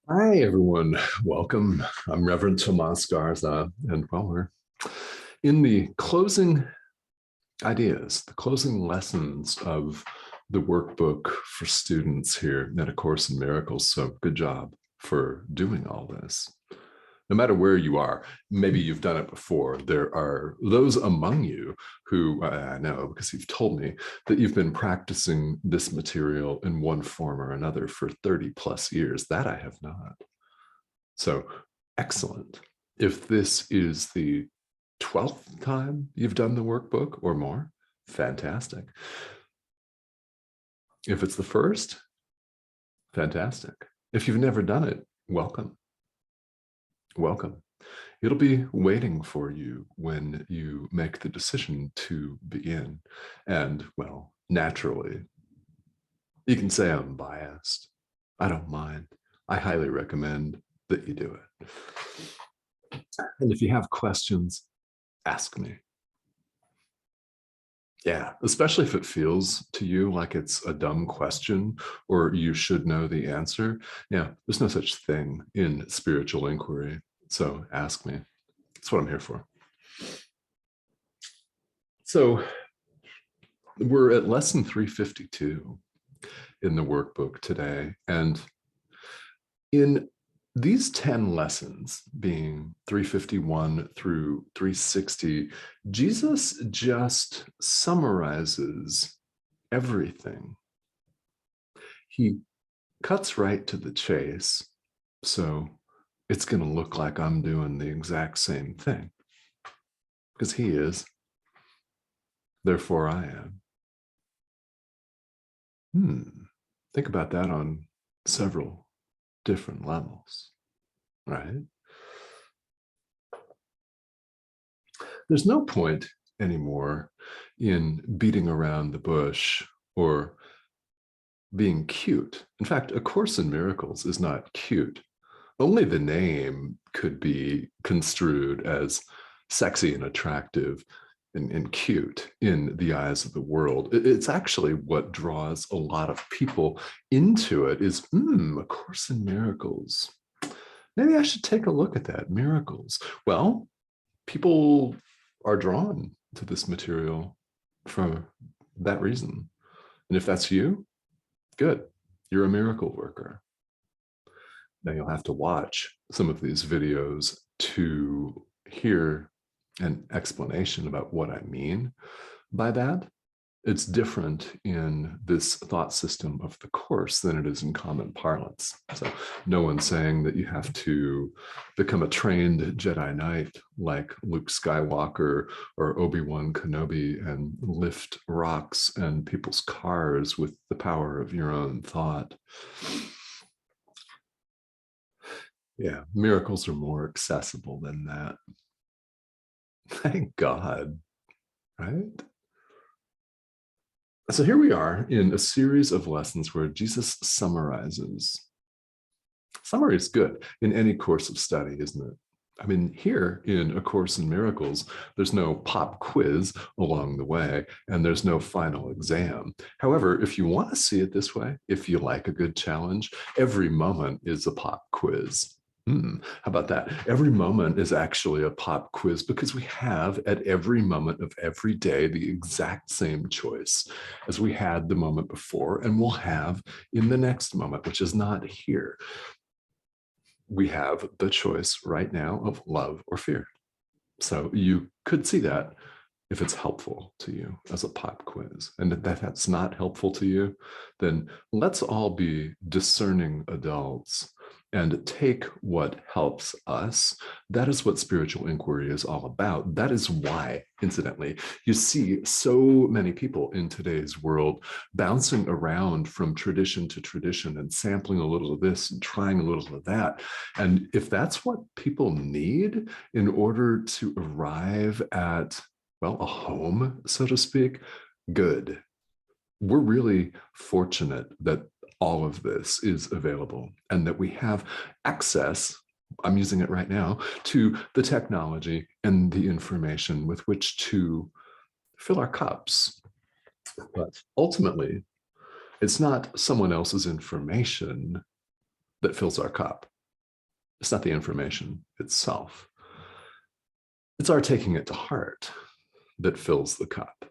Hi, everyone. Welcome. I'm Reverend Tomas Garza, and well, we're in the closing ideas, the closing lessons of the workbook for students here at A Course in Miracles. So good job for doing all this. No matter where you are, maybe you've done it before. There are those among you who I know, because you've told me that you've been practicing this material in one form or another for 30 plus years. That I have not. So excellent. If this is the 12th time you've done the workbook or more, fantastic. If it's the first, fantastic. If you've never done it, welcome. Welcome. It'll be waiting for you when you make the decision to begin. And, well, naturally, you can say I'm biased. I don't mind. I highly recommend that you do it. And if you have questions, ask me. Yeah, especially if it feels to you like it's a dumb question or you should know the answer. Yeah, there's no such thing in spiritual inquiry. So ask me. That's what I'm here for. So we're at lesson 352 in the workbook today. And in these 10 lessons, being 351 through 360, Jesus just summarizes everything. He cuts right to the chase, so it's going to look like I'm doing the exact same thing, because he is, therefore I am. Think about that on several different levels, right? There's no point anymore in beating around the bush or being cute. In fact, A Course in Miracles is not cute. Only the name could be construed as sexy and attractive and cute in the eyes of the world. It's actually what draws a lot of people into it is, A Course in Miracles. Maybe I should take a look at that, miracles. Well, people are drawn to this material for that reason. And if that's you, good, you're a miracle worker. Now you'll have to watch some of these videos to hear an explanation about what I mean by that. It's different in this thought system of the Course than it is in common parlance. So no one's saying that you have to become a trained Jedi Knight like Luke Skywalker or Obi-Wan Kenobi and lift rocks and people's cars with the power of your own thought. Yeah, miracles are more accessible than that. Thank God, right? So here we are in a series of lessons where Jesus summarizes. Summary is good in any course of study, isn't it? I mean, here in A Course in Miracles, there's no pop quiz along the way, and there's no final exam. However, if you want to see it this way, if you like a good challenge, every moment is a pop quiz. How about that? Every moment is actually a pop quiz because we have at every moment of every day the exact same choice as we had the moment before and we'll have in the next moment, which is not here. We have the choice right now of love or fear. So you could see that if it's helpful to you as a pop quiz. And if that's not helpful to you, then let's all be discerning adults and take what helps us. That is what spiritual inquiry is all about. That is why, incidentally, you see so many people in today's world bouncing around from tradition to tradition and sampling a little of this and trying a little of that. And if that's what people need in order to arrive at, well, a home, so to speak, good. We're really fortunate that all of this is available and that we have access, I'm using it right now, to the technology and the information with which to fill our cups. But ultimately, it's not someone else's information that fills our cup. It's not the information itself. It's our taking it to heart that fills the cup.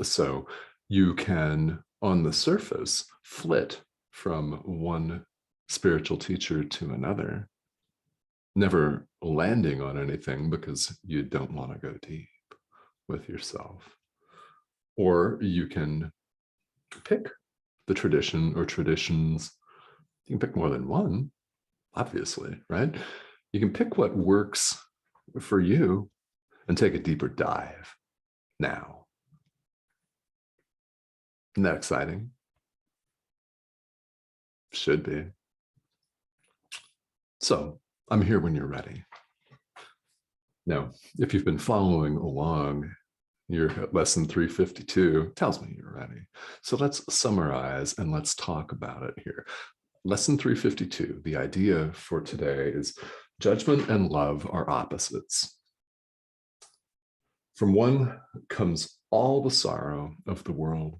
So you can, on the surface, flit from one spiritual teacher to another, never landing on anything because you don't want to go deep with yourself. Or you can pick the tradition or traditions. You can pick more than one, obviously, right? You can pick what works for you and take a deeper dive now. Isn't that exciting? Should be. So I'm here when you're ready. Now, if you've been following along, your lesson 352 tells me you're ready. So let's summarize and let's talk about it here. Lesson 352, the idea for today is judgment and love are opposites. From one comes all the sorrow of the world,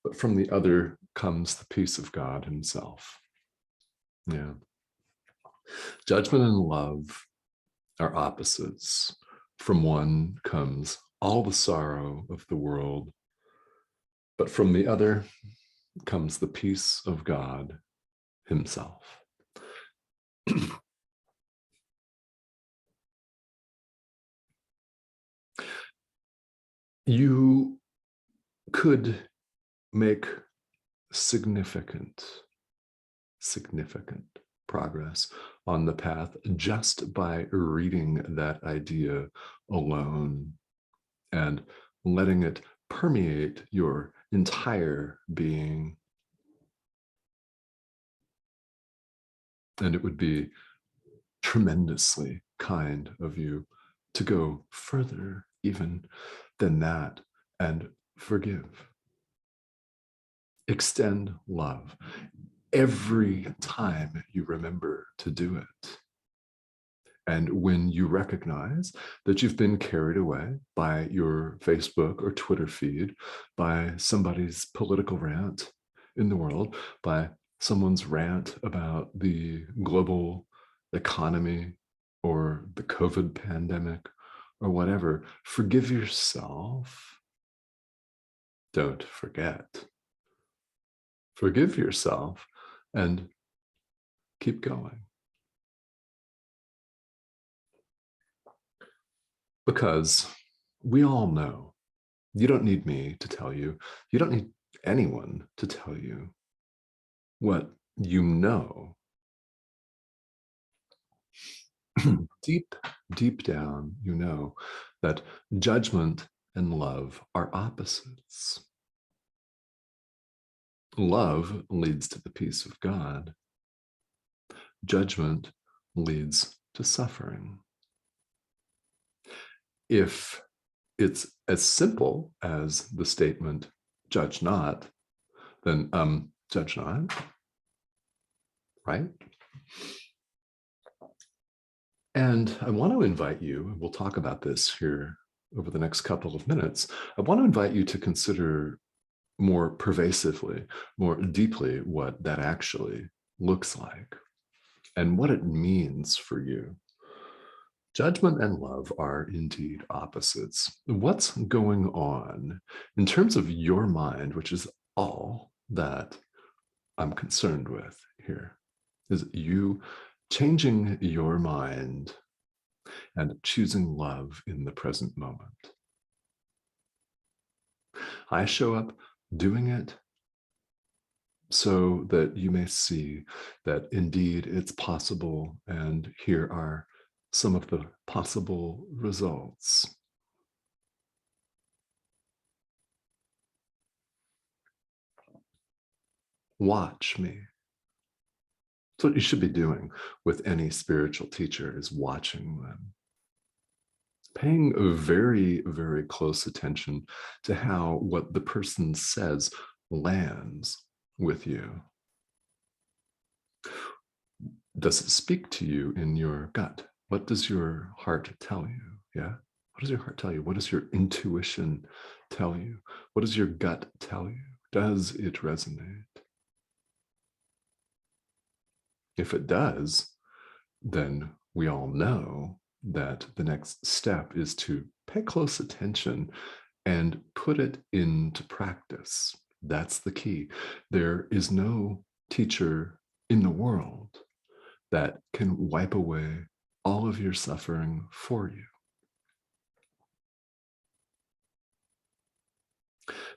but from the other comes the peace of God himself. Yeah. Judgment and love are opposites. From one comes all the sorrow of the world, but from the other comes the peace of God himself. You could make significant progress on the path just by reading that idea alone and letting it permeate your entire being. And it would be tremendously kind of you to go further even than that and forgive. Extend love every time you remember to do it. And when you recognize that you've been carried away by your Facebook or Twitter feed, by somebody's political rant in the world, by someone's rant about the global economy or the COVID pandemic or whatever, forgive yourself. Don't forget. Forgive yourself and keep going. Because we all know, you don't need me to tell you, you don't need anyone to tell you what you know. Deep down, you know that judgment and love are opposites. Love leads to the peace of God. Judgment leads to suffering. If it's as simple as the statement, judge not, then judge not, right? And I want to invite you, we'll talk about this here over the next couple of minutes. I want to invite you to consider more pervasively, more deeply what that actually looks like and what it means for you. Judgment and love are indeed opposites. What's going on in terms of your mind, which is all that I'm concerned with here, is you changing your mind and choosing love in the present moment. I show up doing it so that you may see that indeed it's possible, and here are some of the possible results. Watch me. That's what you should be doing with any spiritual teacher, is watching them. Paying very, very close attention to how what the person says lands with you. Does it speak to you in your gut? What does your heart tell you? Yeah? What does your heart tell you? What does your intuition tell you? What does your gut tell you? Does it resonate? If it does, then we all know that the next step is to pay close attention and put it into practice. That's the key. There is no teacher in the world that can wipe away all of your suffering for you.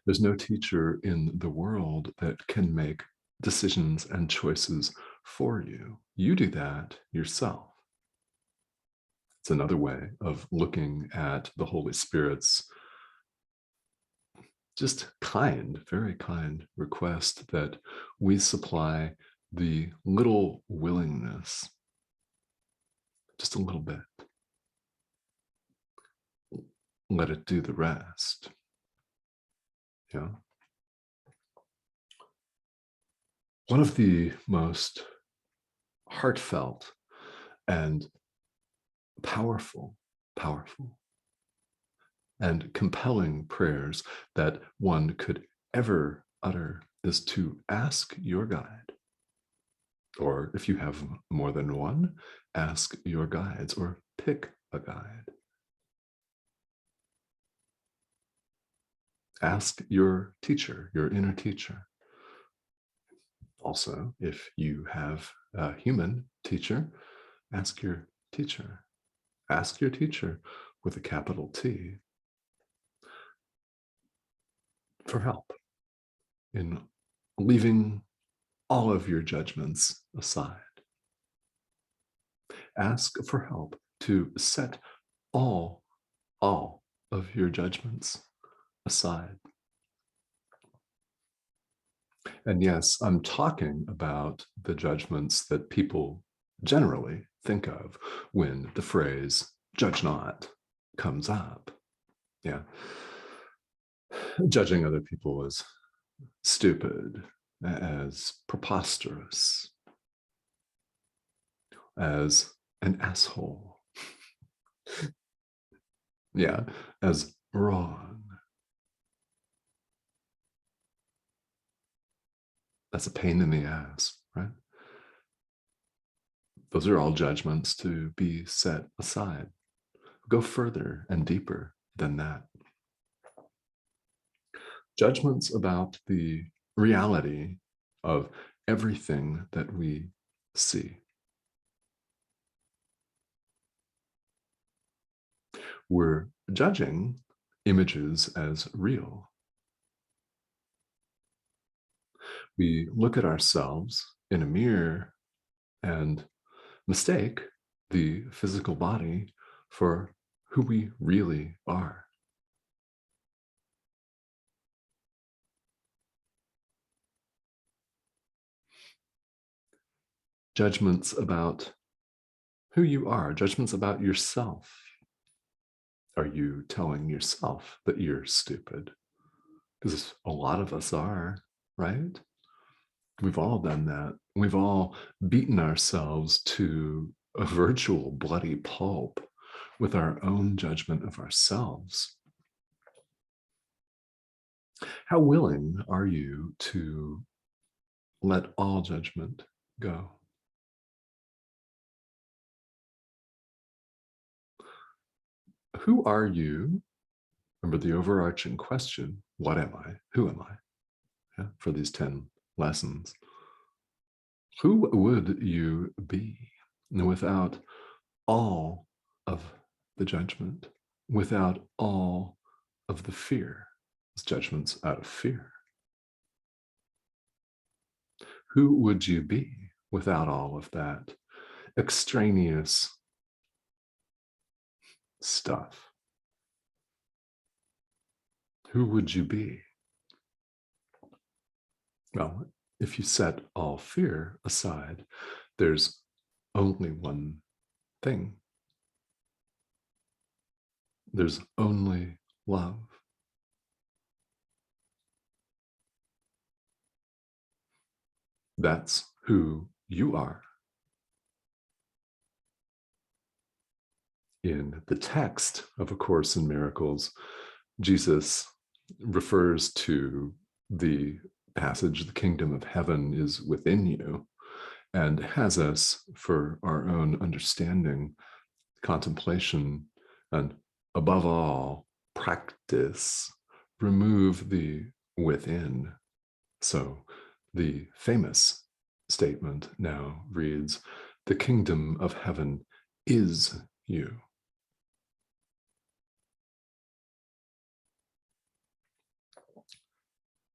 There's no teacher in the world that can make decisions and choices for you. You do that yourself. It's another way of looking at the Holy Spirit's just kind, very kind request that we supply the little willingness, just a little bit. Let it do the rest. Yeah. One of the most heartfelt and powerful and compelling prayers that one could ever utter is to ask your guide. Or if you have more than one, ask your guides or pick a guide. Ask your teacher, your inner teacher. Also, if you have a human teacher, ask your teacher. Ask your teacher with a capital T for help in leaving all of your judgments aside. Ask for help to set all of your judgments aside. And yes, I'm talking about the judgments that people generally think of when the phrase "judge not" comes up. Yeah. Judging other people as stupid, as preposterous, as an asshole. Yeah, as wrong. That's a pain in the ass, right? Those are all judgments to be set aside. Go further and deeper than that. Judgments about the reality of everything that we see. We're judging images as real. We look at ourselves in a mirror and mistake the physical body for who we really are. Judgments about who you are, judgments about yourself. Are you telling yourself that you're stupid? Because a lot of us are, right? We've all done that. We've all beaten ourselves to a virtual bloody pulp with our own judgment of ourselves. How willing are you to let all judgment go? Who are you? Remember the overarching question, what am I? Who am I? Yeah, for these 10 lessons. Who would you be without all of the judgment, without all of the fear? It's judgments out of fear. Who would you be without all of that extraneous stuff? Who would you be? Well, if you set all fear aside, there's only one thing. There's only love. That's who you are. In the text of A Course in Miracles, Jesus refers to the passage, the kingdom of heaven is within you, and has us for our own understanding, contemplation, and above all, practice, remove the within. So the famous statement now reads, "The kingdom of heaven is you."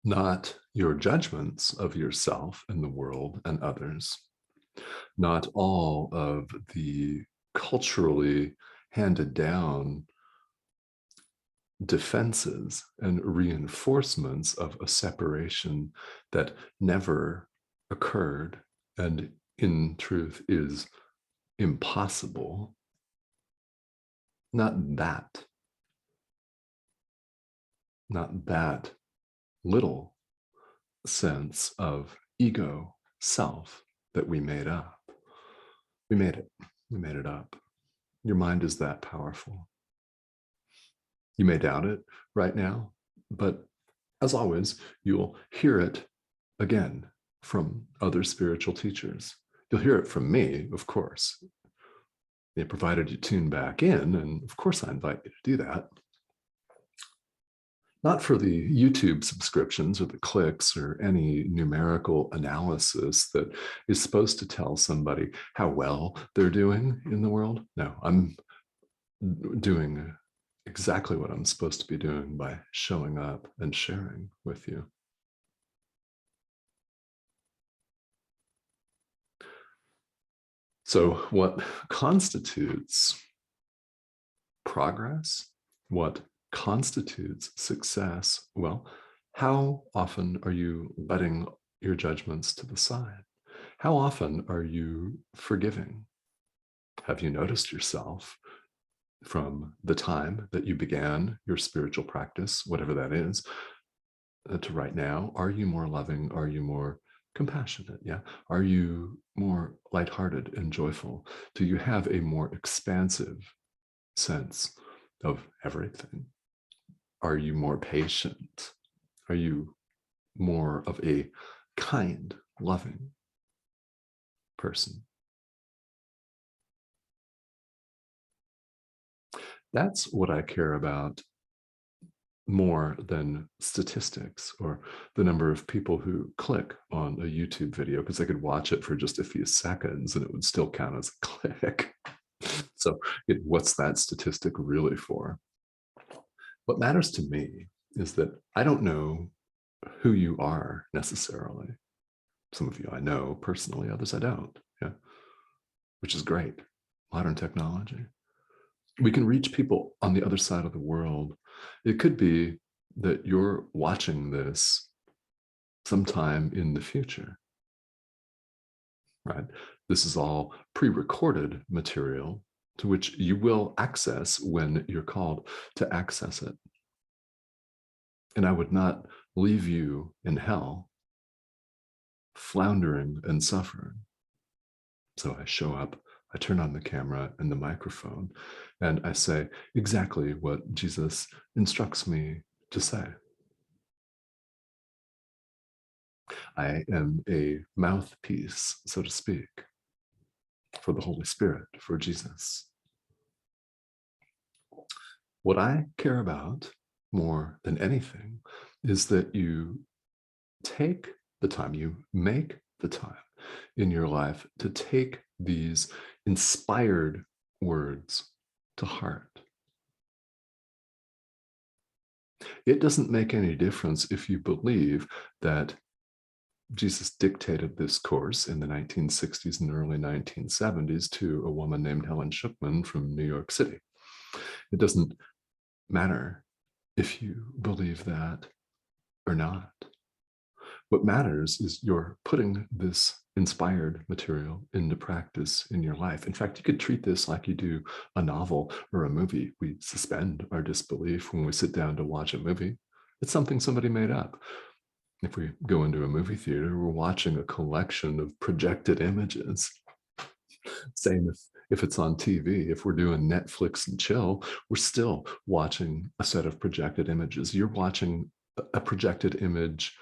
Not your judgments of yourself and the world and others, not all of the culturally handed down defenses and reinforcements of a separation that never occurred and in truth is impossible. Not that little sense of ego self that we made up. We made it up. Your mind is that powerful. You may doubt it right now, but as always, you'll hear it again from other spiritual teachers. You'll hear it from me, of course. They provided you tune back in, and of course I invite you to do that. Not for the YouTube subscriptions or the clicks or any numerical analysis that is supposed to tell somebody how well they're doing in the world. No, I'm doing exactly what I'm supposed to be doing by showing up and sharing with you. So what constitutes progress? What constitutes success? Well, how often are you letting your judgments to the side? How often are you forgiving? Have you noticed yourself from the time that you began your spiritual practice, whatever that is, to right now? Are you more loving? Are you more compassionate? Yeah. Are you more lighthearted and joyful? Do you have a more expansive sense of everything? Are you more patient? Are you more of a kind, loving person? That's what I care about more than statistics or the number of people who click on a YouTube video, because I could watch it for just a few seconds and it would still count as a click. So what's that statistic really for? What matters to me is that I don't know who you are necessarily. Some of you I know personally, others I don't, yeah, which is great. Modern technology. We can reach people on the other side of the world. It could be that you're watching this sometime in the future, right? This is all pre-recorded material to which you will access when you're called to access it. And I would not leave you in hell, floundering and suffering. So I show up, I turn on the camera and the microphone, and I say exactly what Jesus instructs me to say. I am a mouthpiece, so to speak, for the Holy Spirit, for Jesus. What I care about more than anything is that you take the time, you make the time in your life to take these inspired words to heart. It doesn't make any difference if you believe that Jesus dictated this course in the 1960s and early 1970s to a woman named Helen Schucman from New York City. It doesn't matter if you believe that or not. What matters is you're putting this inspired material into practice in your life. In fact, you could treat this like you do a novel or a movie. We suspend our disbelief when we sit down to watch a movie. It's something somebody made up. If we go into a movie theater, we're watching a collection of projected images. Same if it's on TV. If we're doing Netflix and chill, we're still watching a set of projected images. You're watching a projected image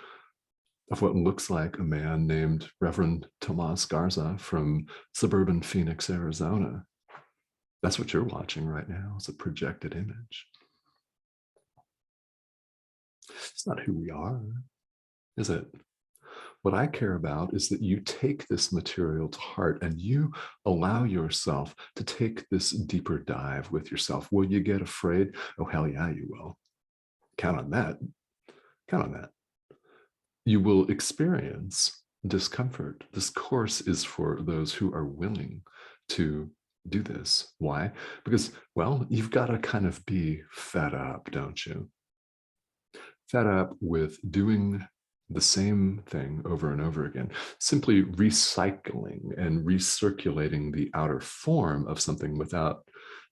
of what looks like a man named Reverend Tomas Garza from suburban Phoenix, Arizona. That's what you're watching right now, is a projected image. It's not who we are, is it? What I care about is that you take this material to heart and you allow yourself to take this deeper dive with yourself. Will you get afraid? Oh, hell yeah, you will. Count on that. Count on that. You will experience discomfort. This course is for those who are willing to do this. Why? Because, well, you've got to kind of be fed up, don't you? Fed up with doing the same thing over and over again, simply recycling and recirculating the outer form of something without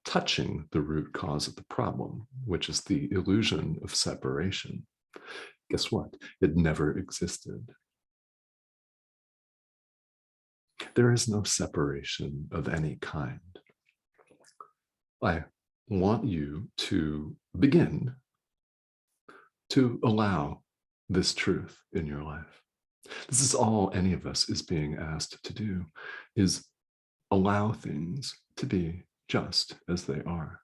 touching the root cause of the problem, which is the illusion of separation. Guess what? It never existed. There is no separation of any kind. I want you to begin to allow this truth in your life. This is all any of us is being asked to do, is allow things to be just as they are,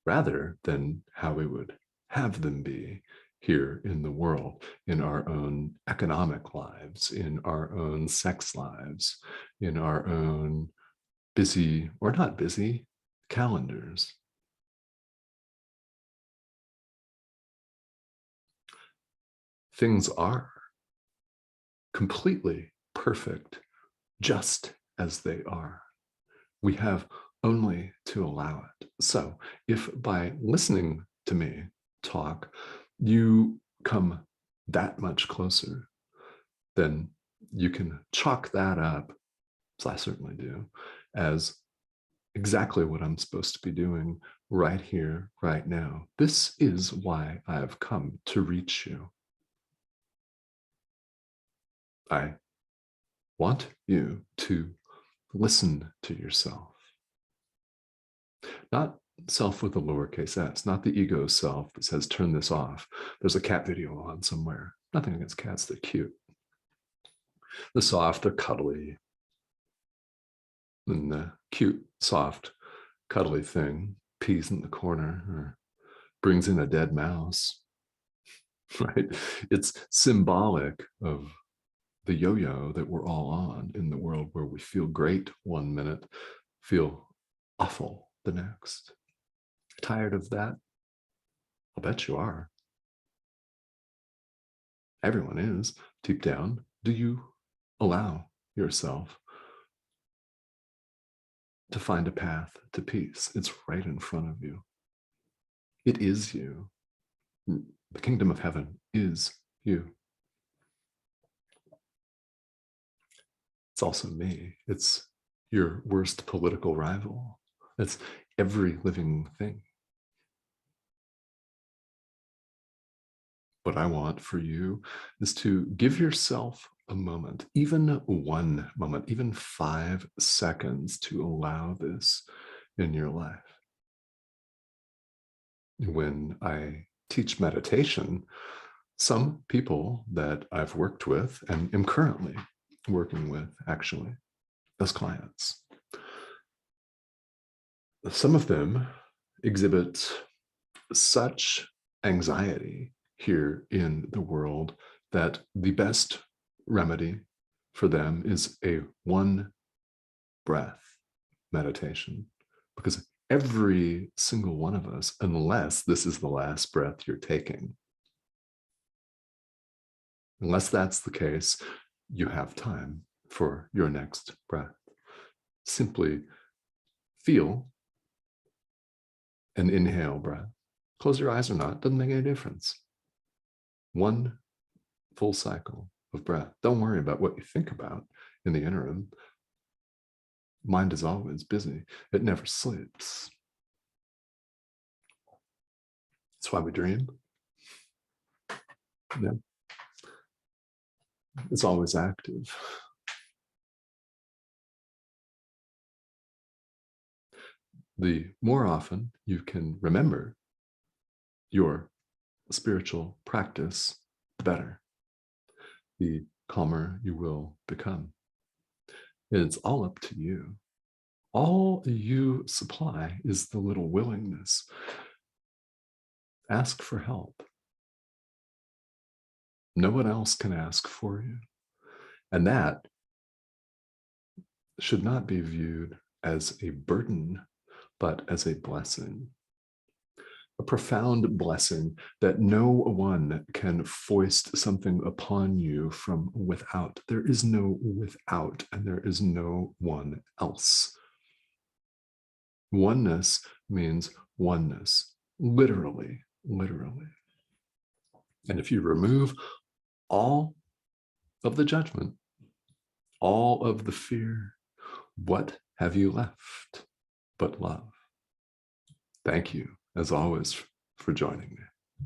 rather than how we would have them be here in the world, in our own economic lives, in our own sex lives, in our own busy or not busy calendars. Things are completely perfect just as they are. We have only to allow it. So if by listening to me talk, you come that much closer, then you can chalk that up, as I certainly do, as exactly what I'm supposed to be doing right here, right now. This is why I have come to reach you. I want you to listen to yourself. Not self with a lowercase s, not the ego self that says, turn this off. There's a cat video on somewhere. Nothing against cats, they're cute. The soft, they're cuddly. And the cute, soft, cuddly thing pees in the corner or brings in a dead mouse, right? It's symbolic of the yo-yo that we're all on in the world, where we feel great one minute, feel awful the next. Tired of that? I'll bet you are. Everyone is, deep down. Do you allow yourself to find a path to peace? It's right in front of you. It is you. The kingdom of heaven is you. It's also me. It's your worst political rival. It's every living thing. What I want for you is to give yourself a moment, even one moment, even 5 seconds, to allow this in your life. When I teach meditation, some people that I've worked with and am currently working with, actually, as clients, some of them exhibit such anxiety here in the world that the best remedy for them is a 1 breath meditation, because every single one of us, unless this is the last breath you're taking, unless that's the case, you have time for your next breath. Simply feel an inhale breath. Close your eyes or not, doesn't make any difference. 1 full cycle of breath. Don't worry about what you think about in the interim. Mind is always busy. It never sleeps. That's why we dream. Yeah. It's always active. The more often you can remember your spiritual practice, the better. the calmer you will become. It's all up to you. All you supply is the little willingness. Ask for help. No one else can ask for you. And that should not be viewed as a burden, but as a blessing. A profound blessing that no one can foist something upon you from without. There is no without, and there is no one else. Oneness means oneness, literally, literally. And if you remove all of the judgment, all of the fear, what have you left but love? Thank you, as always, for joining me.